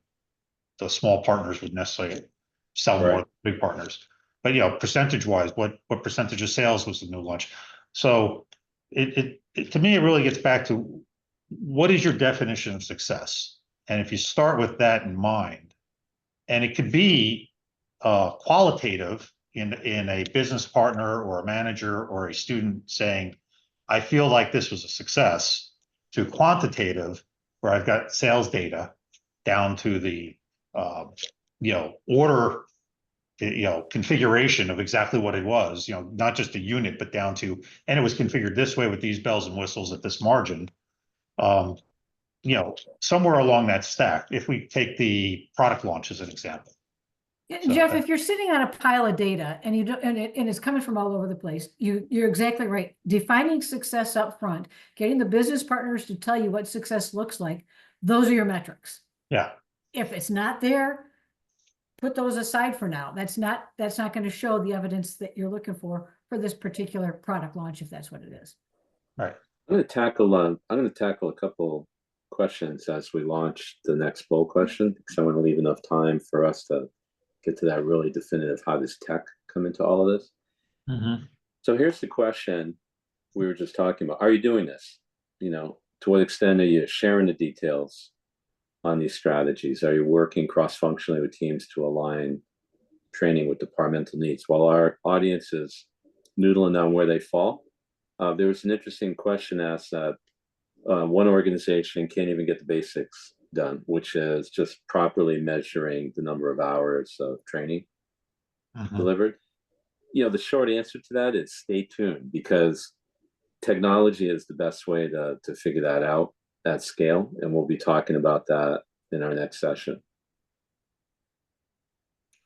the small partners would necessarily sell more Right. than big partners. But, you know, percentage wise, what percentage of sales was the new launch? So it to me, it really gets back to what is your definition of success? And if you start with that in mind, and it could be qualitative in a business partner or a manager or a student saying, I feel like this was a success, to quantitative, where I've got sales data down to the you know, order, you know, configuration of exactly what it was, you know, not just a unit, but down to, and it was configured this way with these bells and whistles at this margin. You know, somewhere along that stack, if we take the product launch as an example. So, Jeff, if you're sitting on a pile of data and you don't, and it's coming from all over the place, you're exactly right. Defining success up front, getting the business partners to tell you what success looks like, those are your metrics. yeah, If it's not there, put those aside for now. That's not going to show the evidence that you're looking for this particular product launch, if that's what it is. right. I'm going to tackle a couple questions as we launch the next poll question, because I want to leave enough time for us to get to that really definitive, how does tech come into all of this? So here's the question we were just talking about. Are you doing this? You know, to what extent are you sharing the details on these strategies? Are you working cross-functionally with teams to align training with departmental needs? While our audience is noodling on where they fall, there was an interesting question asked that one organization can't even get the basics done, which is just properly measuring the number of hours of training delivered. You know, the short answer to that is stay tuned, because technology is the best way to figure that out at scale. And we'll be talking about that in our next session.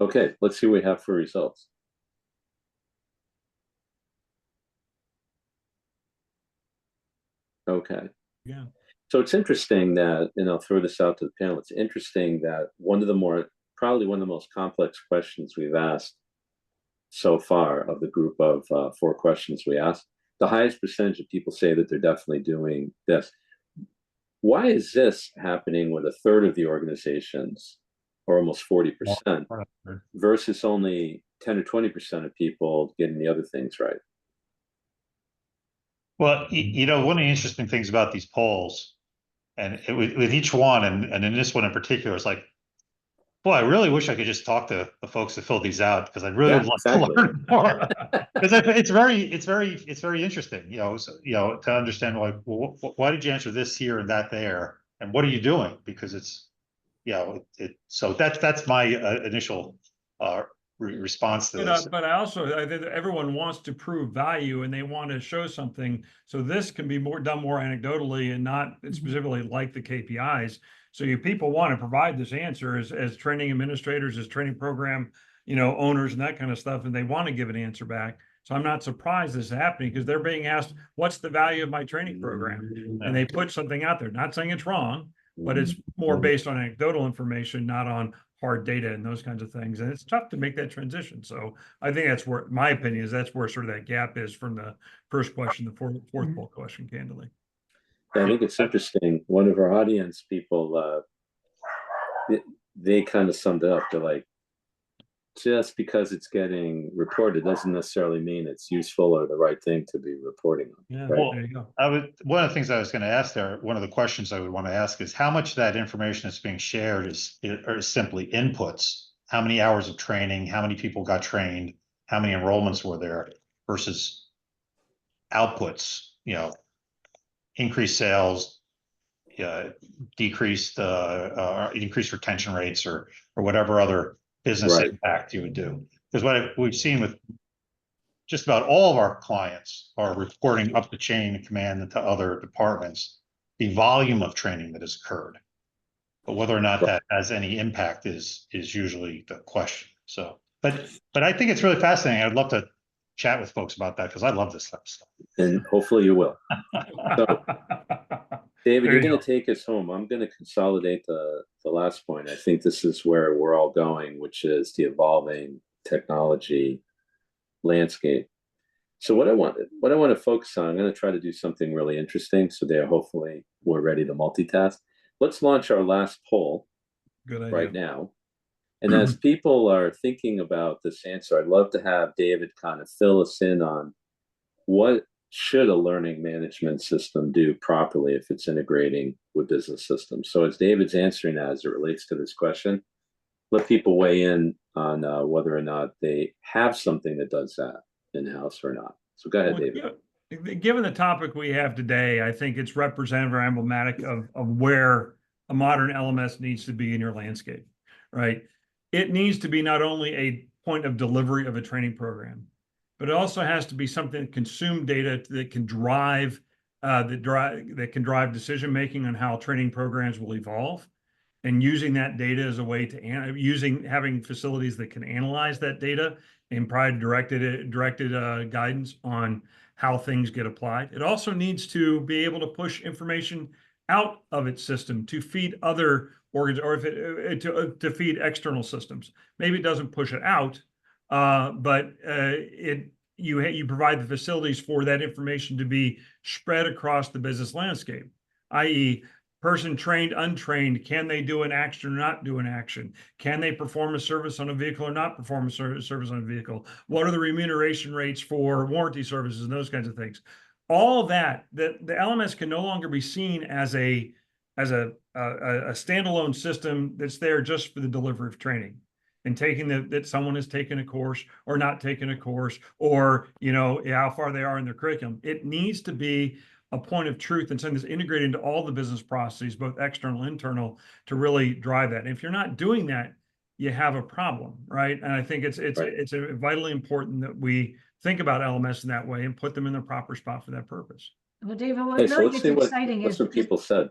Okay, let's see what we have for results. Okay. Yeah. So it's interesting that, and I'll throw this out to the panel, it's interesting that probably one of the most complex questions we've asked so far of the group of 4 questions we asked, the highest percentage of people say that they're definitely doing this. Why is this happening with a third of the organizations, or almost 40%, versus only 10 or 20% of people getting the other things right? Well, you know, one of the interesting things about these polls, and with each one, and in this one in particular, it's like, boy, I really wish I could just talk to the folks that filled these out, because I'd really like exactly. to learn more. Because it's very interesting, you know, to understand, like, well, why did you answer this here and that there, and what are you doing? Because it's, you know, so that's my initial response to this. But I think that everyone wants to prove value and they want to show something. So this can be done more anecdotally and not specifically like the KPIs. So people want to provide this answer as training administrators, as training program, you know, owners and that kind of stuff, and they want to give an answer back. So I'm not surprised this is happening, because they're being asked, what's the value of my training program? And they put something out there, not saying it's wrong, but it's more based on anecdotal information, not on hard data and those kinds of things. And it's tough to make that transition. So I think that's where, my opinion is, that's where sort of that gap is from the first question, the fourth poll question, candidly. I think it's interesting. One of our audience people, they kind of summed it up. They're like, just because it's getting reported doesn't necessarily mean it's useful or the right thing to be reporting on. Yeah, right? Well, there you go. one of the things I was going to ask there, one of the questions I would want to ask is how much of that information that's being shared is simply inputs. How many hours of training, how many people got trained, how many enrollments were there, versus outputs, you know, increased sales, decreased retention rates, or whatever other business impact you would do. Because what we've seen with just about all of our clients are reporting up the chain of command into other departments the volume of training that has occurred. But whether or not that has any impact is usually the question. So, but I think it's really fascinating. I'd love to chat with folks about that, because I love this type of stuff. And hopefully you will. So, David, you're going to take us home. I'm going to consolidate the last point. I think this is where we're all going, which is the evolving technology landscape. So what I want to focus on, I'm going to try to do something really interesting. So there, hopefully we're ready to multitask. Let's launch our last poll Good idea. right now. And as people are thinking about this answer, I'd love to have David kind of fill us in on what should a learning management system do properly if it's integrating with business systems. So as David's answering that as it relates to this question, let people weigh in on whether or not they have something that does that in-house or not. So go ahead, David. Given the topic we have today, I think it's representative or emblematic of where a modern LMS needs to be in your landscape, right? It needs to be not only a point of delivery of a training program, but it also has to be something that consume data that can drive decision making on how training programs will evolve, and using that data as a way to having facilities that can analyze that data and provide directed guidance on how things get applied. It also needs to be able to push information out of its system to feed other organs, or to feed external systems. Maybe it doesn't push it out, but you provide the facilities for that information to be spread across the business landscape, i.e., person trained, untrained, can they do an action or not do an action? Can they perform a service on a vehicle or not perform a service on a vehicle? What are the remuneration rates for warranty services and those kinds of things? All that, the LMS can no longer be seen as a standalone system that's there just for the delivery of training and that someone has taken a course or not taken a course, or how far they are in their curriculum. It needs to be a point of truth and something that's integrated into all the business processes, both external and internal, to really drive that. And if you're not doing that, you have a problem, right? And I think it's vitally important that we think about LMS in that way and put them in the proper spot for that purpose. Well, David, what really gets exciting is what people said.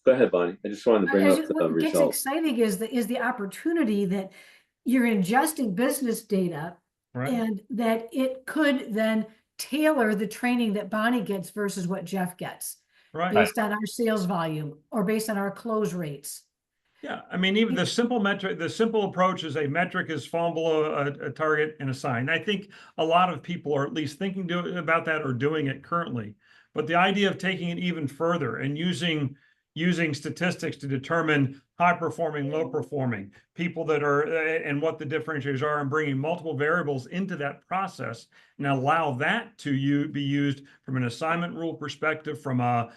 Go ahead, Bonnie. I just wanted to bring up the what results. Gets exciting is the opportunity that you're ingesting business data, right, and that it could then tailor the training that Bonnie gets versus what Jeff gets, right, based on our sales volume or based on our close rates. Yeah, I mean, even the simple approach is a metric is falling below a target and a sign. I think a lot of people are at least thinking about that or doing it currently. But the idea of taking it even further and using statistics to determine high performing, low performing people that are, and what the differentiators are, and bringing multiple variables into that process, and allow that to be used from an assignment rule perspective, from a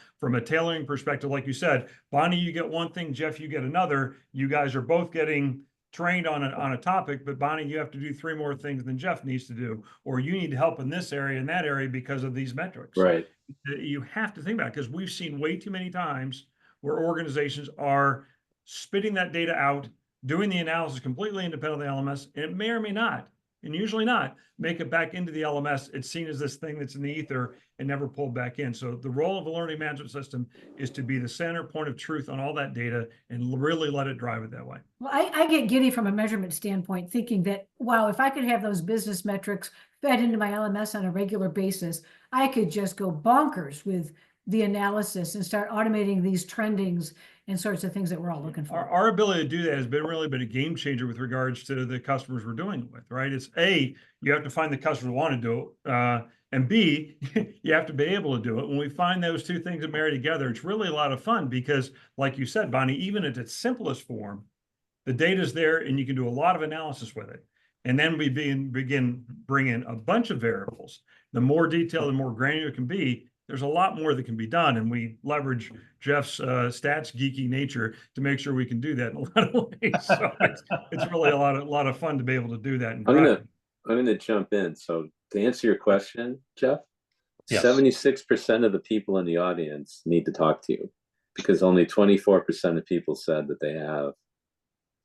tailoring perspective. Like you said, Bonnie, you get one thing, Jeff, you get another. You guys are both getting trained on a topic, but Bonnie, you have to do 3 more things than Jeff needs to do, or you need help in this area and that area because of these metrics. Right. You have to think about it, because we've seen way too many times where organizations are spitting that data out, doing the analysis completely independent of the LMS, and it may or may not, and usually not, make it back into the LMS. It's seen as this thing that's in the ether and never pulled back in. So the role of a learning management system is to be the center point of truth on all that data and really let it drive it that way. Well, I get giddy from a measurement standpoint, thinking that, wow, if I could have those business metrics fed into my LMS on a regular basis, I could just go bonkers with the analysis and start automating these trendings and sorts of things that we're all looking for. Our ability to do that has really been a game changer with regards to the customers we're doing it with, right? It's A, you have to find the customers who want to do it, and B, you have to be able to do it. When we find those two things that marry together, it's really a lot of fun, because like you said, Bonnie, even at its simplest form, the data's there and you can do a lot of analysis with it. And then we begin bringing a bunch of variables. The more detailed and more granular it can be, there's a lot more that can be done, and we leverage Jeff's stats geeky nature to make sure we can do that in a lot of ways. So it's really a lot of fun to be able to do that. I'm gonna jump in. So to answer your question, Jeff, yes. 76% of the people in the audience need to talk to you, because only 24% of people said that they have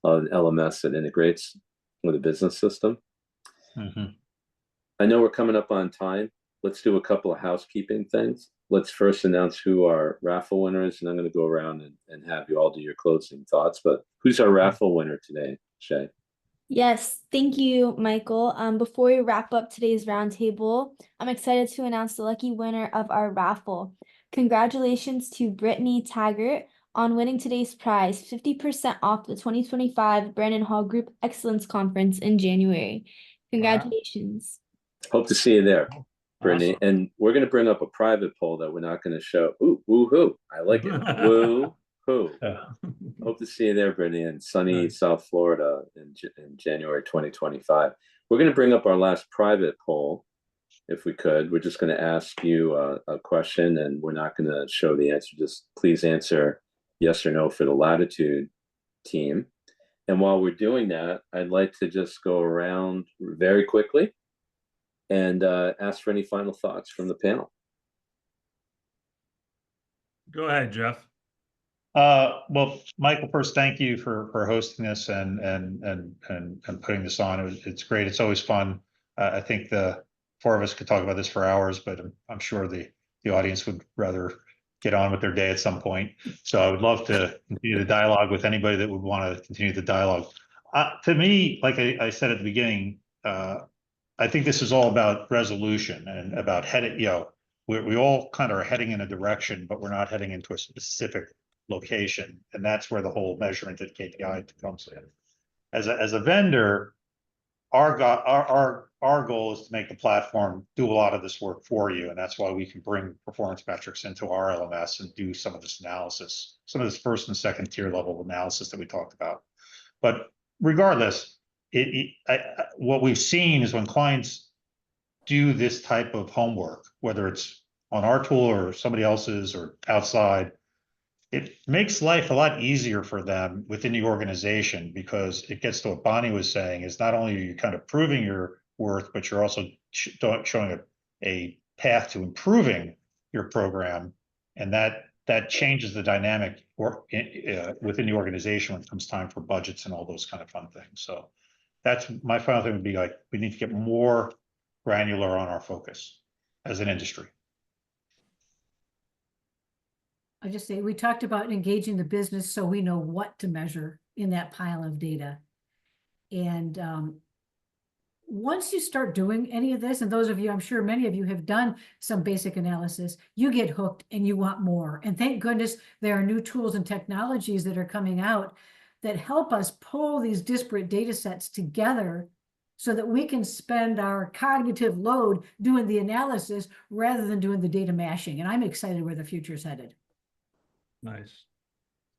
an LMS that integrates with a business system. Mm-hmm. I know we're coming up on time. Let's do a couple of housekeeping things. Let's first announce who our raffle winner is, and I'm going to go around and have you all do your closing thoughts. But who's our raffle winner today, Shay? Yes, thank you, Michael. Before we wrap up today's roundtable, I'm excited to announce the lucky winner of our raffle. Congratulations to Brittany Taggart on winning today's prize, 50% off the 2025 Brandon Hall Group Excellence Conference in January. Congratulations. Hope to see you there, Brittany. Awesome. And we're going to bring up a private poll that we're not going to show. Ooh, woo-hoo. I like it. Woo-hoo. Hope to see you there, Brittany, in sunny Nice. South Florida in January 2025. We're going to bring up our last private poll, if we could. We're just going to ask you a question, and we're not going to show the answer. Just please answer yes or no for the Latitude team. And while we're doing that, I'd like to just go around very quickly and ask for any final thoughts from the panel. Go ahead, Jeff. Well, Michael, first, thank you for hosting this and putting this on. It's great. It's always fun. I think the four of us could talk about this for hours, but I'm sure the audience would rather get on with their day at some point. So I would love to continue the dialogue with anybody that would want to continue the dialogue. To me, like I said at the beginning, I think this is all about resolution and about heading, we all kind of are heading in a direction, but we're not heading into a specific location. And that's where the whole measurement and KPI comes in. As a vendor, our goal is to make the platform do a lot of this work for you. And that's why we can bring performance metrics into our LMS and do some of this analysis, some of this first and second tier level analysis that we talked about. But regardless, what we've seen is when clients do this type of homework, whether it's on our tool or somebody else's or outside, it makes life a lot easier for them within the organization, because it gets to what Bonnie was saying, is not only are you kind of proving your worth, but you're also showing a path to improving your program. And that changes the dynamic within the organization when it comes time for budgets and all those kind of fun things. So that's my final thing would be like, we need to get more granular on our focus as an industry. I just say, we talked about engaging the business so we know what to measure in that pile of data. And once you start doing any of this, and those of you, I'm sure many of you have done some basic analysis, you get hooked and you want more. And thank goodness there are new tools and technologies that are coming out that help us pull these disparate data sets together so that we can spend our cognitive load doing the analysis rather than doing the data mashing. And I'm excited where the future is headed. Nice.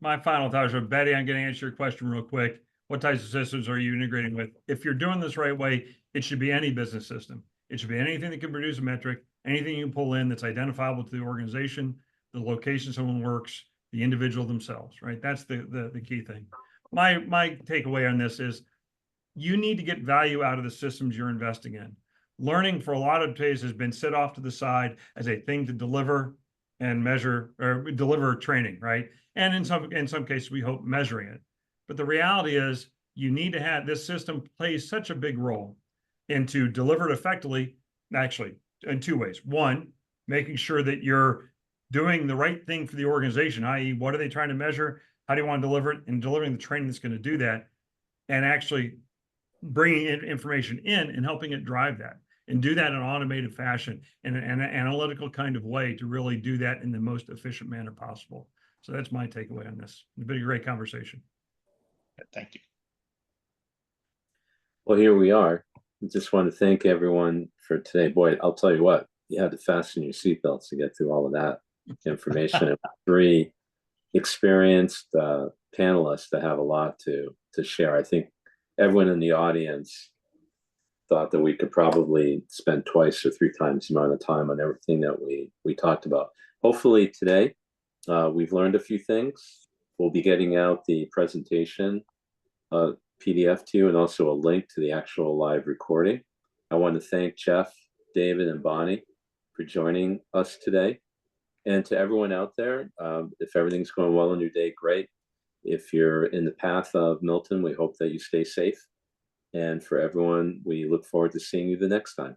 My final thoughts are, Betty, I'm going to answer your question real quick. What types of systems are you integrating with? If you're doing this right way, it should be any business system. It should be anything that can produce a metric, anything you can pull in that's identifiable to the organization, the location someone works, the individual themselves, right? That's the key thing. My takeaway on this is you need to get value out of the systems you're investing in. Learning for a lot of days has been set off to the side as a thing to deliver and measure or deliver training, right? And in some cases, we hope measuring it. But the reality is you need to have this system plays such a big role into deliver it effectively, actually in two ways. One, making sure that you're doing the right thing for the organization, i.e. what are they trying to measure? How do you want to deliver it? And delivering the training that's going to do that, and actually bringing in information in and helping it drive that. And do that in an automated fashion in an analytical kind of way to really do that in the most efficient manner possible. So that's my takeaway on this. It's been a great conversation. Thank you. Well, here we are. I just want to thank everyone for today. Boy, I'll tell you what, you had to fasten your seatbelts to get through all of that information. Three experienced panelists that have a lot to share. I think everyone in the audience thought that we could probably spend twice or three times the amount of time on everything that we talked about. Hopefully today we've learned a few things. We'll be getting out the presentation PDF to you, and also a link to the actual live recording. I want to thank Jeff, David, and Bonnie for joining us today. And to everyone out there, if everything's going well in your day, great. If you're in the path of Milton, we hope that you stay safe. And for everyone, we look forward to seeing you the next time.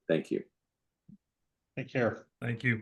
Thank you. Take care. Thank you.